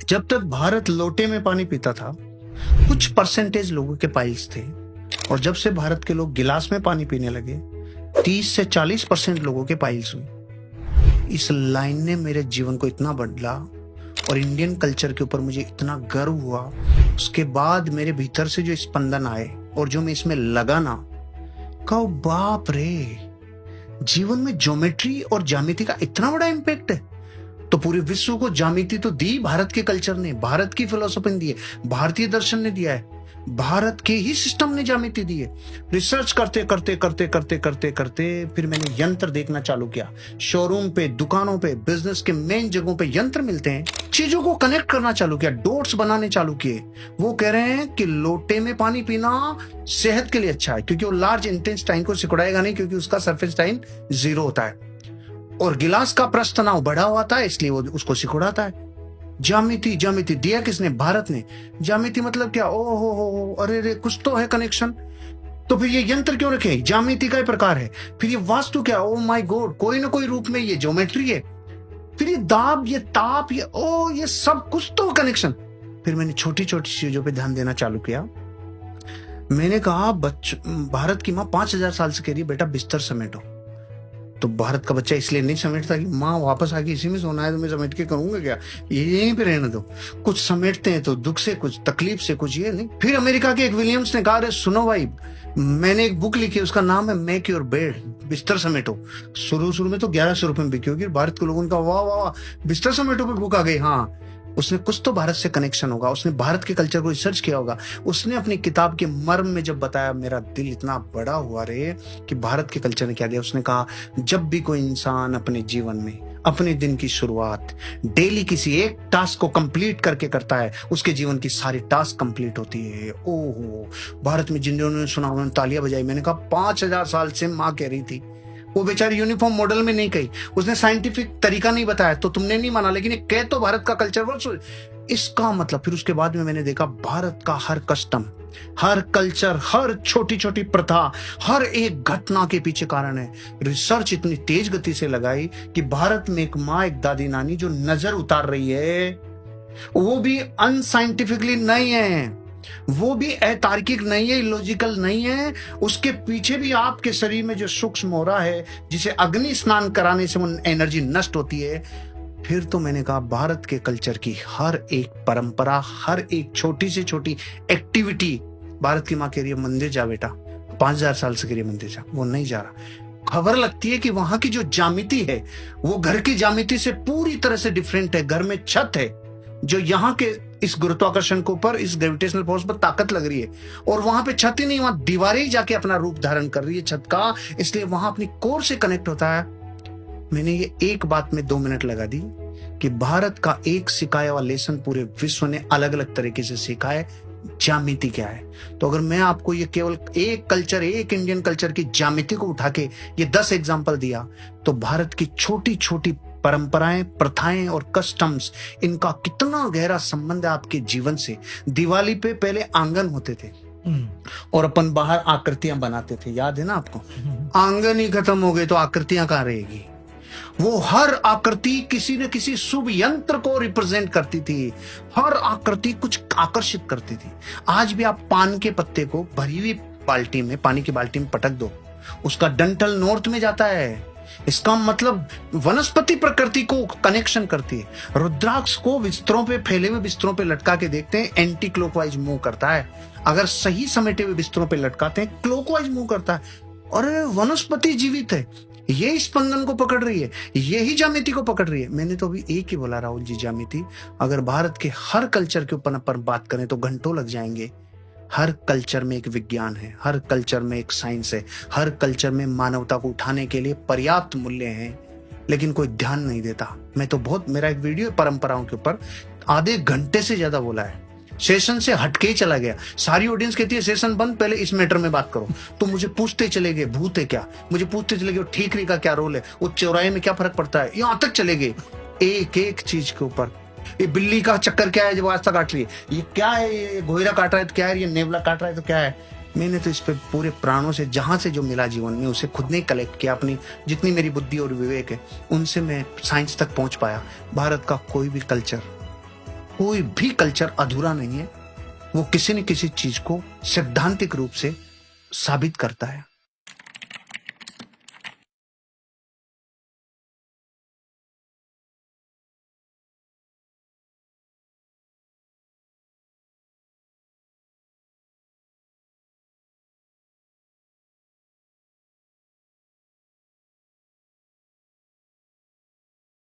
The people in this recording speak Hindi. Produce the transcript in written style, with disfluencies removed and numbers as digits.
जब तक भारत लोटे में पानी पीता था, कुछ परसेंटेज लोगों के पाइल्स थे, और जब से भारत के लोग गिलास में पानी पीने लगे, 30 से 40% लोगों के पाइल्स हुए। इस लाइन ने मेरे जीवन को इतना बदला और इंडियन कल्चर के ऊपर मुझे इतना गर्व हुआ। उसके बाद मेरे भीतर से जो स्पंदन आए और जो मैं इसमें लगा ना, कहो बाप रे, जीवन में ज्योमेट्री और ज्यामिति का इतना बड़ा इम्पैक्ट है। तो पूरे विश्व को ज्यामिति तो दी भारत के कल्चर ने, भारत की फिलोसफी ने दी है, भारतीय दर्शन ने दिया है, भारत के ही सिस्टम ने ज्यामिति दी है। रिसर्च करते करते करते करते करते करते फिर मैंने यंत्र देखना चालू किया। शोरूम पे, दुकानों पे, बिजनेस के मेन जगहों पे यंत्र मिलते हैं। चीजों को कनेक्ट करना चालू किया, डॉट्स बनाने चालू किए। वो कह रहे हैं कि लोटे में पानी पीना सेहत के लिए अच्छा है, क्योंकि वो लार्ज इंटेस्टाइन को सिकुड़ाएगा नहीं, क्योंकि उसका सरफेस टाइम 0 होता है, और गिलास का प्रस्थ तनाव बढ़ा हुआ था, इसलिए वो उसको सिकुड़ाता है। ज्यामिति, ज्यामिति दिया किसने? भारत ने। ज्यामिति मतलब क्या? ओ हो, अरे रे, कुछ तो है कनेक्शन। तो फिर ये यंत्र क्यों रखे? ज्यामिति का ही प्रकार है। फिर ये वास्तु क्या? ओ माय गॉड, कोई ना कोई रूप में ये ज्योमेट्री है। फिर ये दाब, ये ताप, ये सब कुछ तो कनेक्शन। फिर मैंने छोटी छोटी चीजों पे ध्यान देना चालू किया। मैंने कहा, भारत की माँ 5000 साल से कह रही है बेटा बिस्तर समेटो। तो भारत का बच्चा इसलिए नहीं समेटता कि माँ वापस आके इसी में सोना है, तो मैं समेट के करूंगा क्या, ये यहीं पे रहने दो। कुछ समेटते हैं तो दुख से, कुछ तकलीफ से, कुछ ये नहीं। फिर अमेरिका के एक विलियम्स ने कहा, अरे सुनो भाई, मैंने एक बुक लिखी, उसका नाम है मेक योर बेड, बिस्तर समेटो। शुरू में तो 1100 रुपए में बिकी होगी। भारत के लोगों ने कहा वाह वाह, बिस्तर समेटो पे बुक आ गई। हाँ, उसने कुछ तो भारत से कनेक्शन होगा, उसने भारत के कल्चर को रिसर्च किया होगा। उसने अपनी किताब के मर्म में जब बताया, मेरा दिल इतना बड़ा हुआ रे कि भारत के कल्चर ने क्या दिया। उसने कहा, जब भी कोई इंसान अपने जीवन में अपने दिन की शुरुआत डेली किसी एक टास्क को कंप्लीट करके करता है, उसके जीवन की सारी टास्क कंप्लीट होती है। ओहो, भारत में जिन्होंने सुना उन्होंने तालियां बजाई। मैंने कहा 5000 साल से माँ कह रही थी। वो बेचारी यूनिफॉर्म मॉडल में नहीं कही, उसने साइंटिफिक तरीका नहीं बताया, तो तुमने नहीं माना, लेकिन कह तो भारत का कल्चर। इसका मतलब फिर उसके बाद में मैंने देखा, भारत का हर कस्टम, हर कल्चर, हर छोटी छोटी प्रथा, हर एक घटना के पीछे कारण है। रिसर्च इतनी तेज गति से लगाई कि भारत में एक माँ, एक दादी नानी जो नजर उतार रही है, वो भी अनसाइंटिफिकली नहीं है, वो भी अतार्किक नहीं है, इलॉजिकल नहीं है। उसके पीछे भी आपके शरीर में जो सूक्ष्म हो रहा है, जिसे अग्नि स्नान कराने से वो एनर्जी नष्ट होती है। फिर तो मैंने कहा, भारत के कल्चर की हर एक परंपरा, हर एक छोटी से छोटी एक्टिविटी, भारत की माँ कह रही है मंदिर जा बेटा, 5000 साल से कह रही है मंदिर जा, वो नहीं जा रहा। खबर लगती है कि वहां की जो ज्यामिति है वो घर की ज्यामिति से पूरी तरह से डिफरेंट है। घर में छत है जो यहाँ के इस गुरुत्वाकर्षण के ऊपर, इस ग्रेविटेशनल फोर्स पर ताकत लग रही है, और वहां पे छत ही नहीं, वहां दीवारें ही जाके अपना रूप धारण कर रही है छत का, इसलिए वहां अपनी कोर से कनेक्ट होता है। मैंने ये एक बात में 2 मिनट लगा दी कि भारत का एक सिखाया हुआ लेसन पूरे विश्व ने अलग अलग तरीके से सीखा है, ज्यामिति क्या है। तो अगर मैं आपको ये केवल एक कल्चर, एक इंडियन कल्चर की ज्यामिति को उठा के ये 10 एग्जाम्पल दिया, तो भारत की छोटी छोटी परंपराएं, प्रथाएं और कस्टम्स, इनका कितना गहरा संबंध है आपके जीवन से। दिवाली पे पहले आंगन होते थे और अपन बाहर आकृतियां बनाते थे, याद है ना आपको? आंगन ही खत्म हो गए तो आकृतियां कहां रहेगी? वो हर आकृति किसी न किसी शुभ यंत्र को रिप्रेजेंट करती थी, हर आकृति कुछ आकर्षित करती थी। आज भी आप पान के पत्ते को भरी हुई बाल्टी में, पानी की बाल्टी में पटक दो, उसका डंठल नॉर्थ में जाता है। इसका मतलब वनस्पति प्रकृति को कनेक्शन करती है। रुद्राक्ष को बिस्तरों पे, फैले हुए बिस्तरों पे लटका के देखते हैं, एंटी क्लॉकवाइज मूव करता है। अगर सही समेटे हुए बिस्तरों पे लटकाते हैं, क्लॉकवाइज मूव करता है। और वनस्पति जीवित है, ये स्पंदन को पकड़ रही है, यही ज्यामिति को पकड़ रही है। मैंने तो अभी एक ही बोला राहुल जी, ज्यामिति। अगर भारत के हर कल्चर के ऊपर अपन बात करें तो घंटों लग जाएंगे। हर कल्चर में एक विज्ञान है, हर कल्चर में एक साइंस है, हर कल्चर में मानवता को उठाने के लिए पर्याप्त मूल्य हैं, लेकिन कोई ध्यान नहीं देता। मैं तो बहुत, मेरा एक वीडियो है परंपराओं के ऊपर, आधे घंटे से ज्यादा बोला है, सेशन से हटके ही चला गया। सारी ऑडियंस कहती है सेशन बंद, पहले इस मैटर में बात करो। तो मुझे पूछते चले गए भूत है क्या, मुझे पूछते चले गए ठीकरी का क्या रोल है, वो चौराहे में क्या फर्क पड़ता है, यहां तक चले गए एक एक चीज के ऊपर। ये बिल्ली का चक्कर क्या है जो रास्ता काट रही है, ये क्या है, ये घोयरा काट रहा है तो क्या है, ये नेवला काट रहा है तो क्या है। मैंने तो इस पे पूरे प्राणों से, जहां से जो मिला जीवन में, उसे खुद ने कलेक्ट किया। अपनी जितनी मेरी बुद्धि और विवेक है उनसे मैं साइंस तक पहुंच पाया। भारत का कोई भी कल्चर कोई भी कल्चर अधूरा नहीं है, वो किसी न किसी चीज को सैद्धांतिक रूप से साबित करता है।